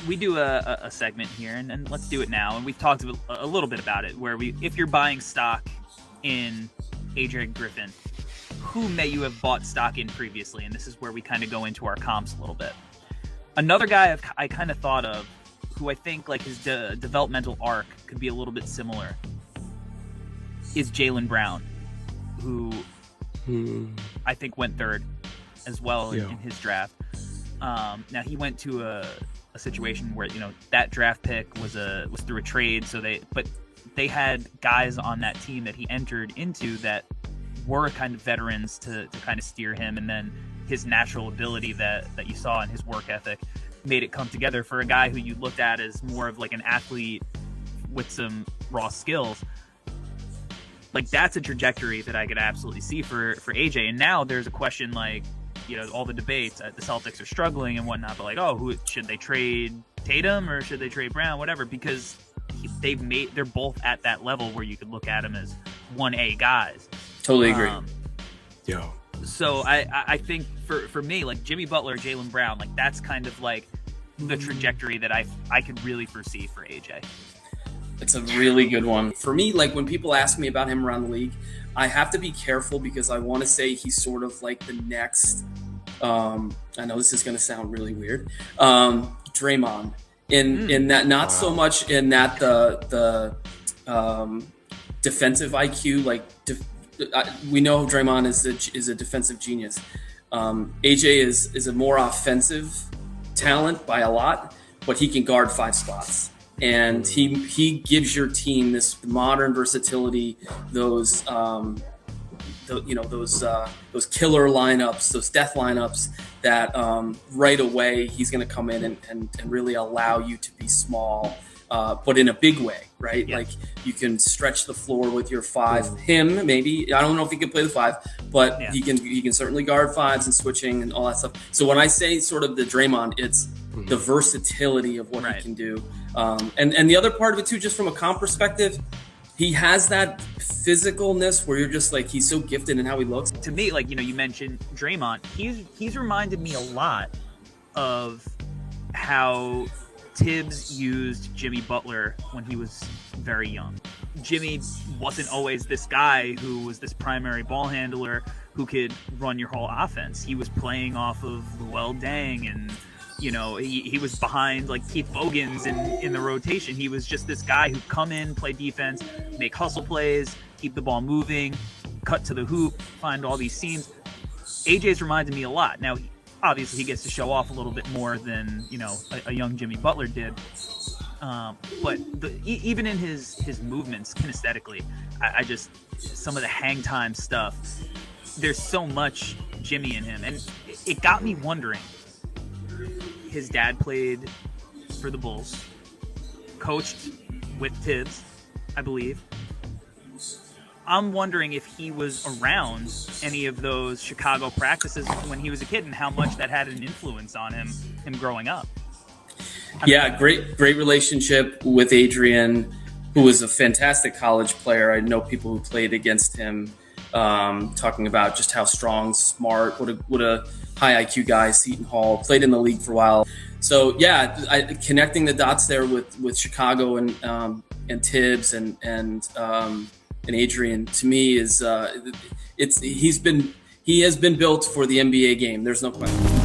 we do a segment here, and let's do it now. And we've talked a little bit about it, where if you're buying stock in AJ Griffin, who may you have bought stock in previously? And this is where we kind of go into our comps a little bit. Another guy I kind of thought of, who I think like his developmental arc could be a little bit similar, is Jaylen Brown, who I think went third as well in his draft. Now he went to a situation where that draft pick was through a trade, but they had guys on that team that he entered into that were kind of veterans to kind of steer him, and then his natural ability that you saw in his work ethic made it come together for a guy who you looked at as more of like an athlete with some raw skills. Like, that's a trajectory that I could absolutely see for AJ. And now there's a question, like, all the debates, the Celtics are struggling and whatnot, but like, who should they trade, Tatum or should they trade Brown, whatever, because they're both at that level where you could look at them as 1A guys. Totally agree. So I think for me, like Jimmy Butler, Jaylen Brown, like that's kind of like the trajectory that I could really foresee for AJ. It's a really good one. For me, like when people ask me about him around the league, I have to be careful because I want to say he's sort of like the next, I know this is going to sound really weird, Draymond. In that, not so much in that the defensive IQ, like we know Draymond is a defensive genius. AJ is a more offensive talent by a lot, but he can guard 5 spots. And he gives your team this modern versatility, those killer lineups, those death lineups that right away he's going to come in and really allow you to be small, but in a big way, right? Yeah. Like you can stretch the floor with your 5. Him, maybe, I don't know if he can play the 5, but he can certainly guard 5s and switching and all that stuff. So when I say sort of the Draymond, it's the versatility of what he can do. And the other part of it too, just from a comp perspective, he has that physicalness where you're just like, he's so gifted in how he looks. To me, like, you mentioned Draymond, he's reminded me a lot of how Tibbs used Jimmy Butler when he was very young. Jimmy wasn't always this guy who was this primary ball handler who could run your whole offense. He was playing off of Luol Deng, and he was behind like Keith Bogans in the rotation. He was just this guy who'd come in, play defense, make hustle plays, keep the ball moving, cut to the hoop, find all these seams. AJ's reminded me a lot. Now, obviously, he gets to show off a little bit more than a young Jimmy Butler did. But even in his movements, kinesthetically, I just, some of the hang time stuff, there's so much Jimmy in him, and it got me wondering. His dad played for the Bulls, coached with Tibbs, I believe. I'm wondering if he was around any of those Chicago practices when he was a kid and how much that had an influence on him growing up. Great relationship with Adrian, who was a fantastic college player. I know people who played against him, talking about just how strong, smart, what a high IQ guy. Seton Hall, played in the league for a while. So connecting the dots there with Chicago and Tibbs and Adrian, to me is he has been built for the NBA game. There's no question.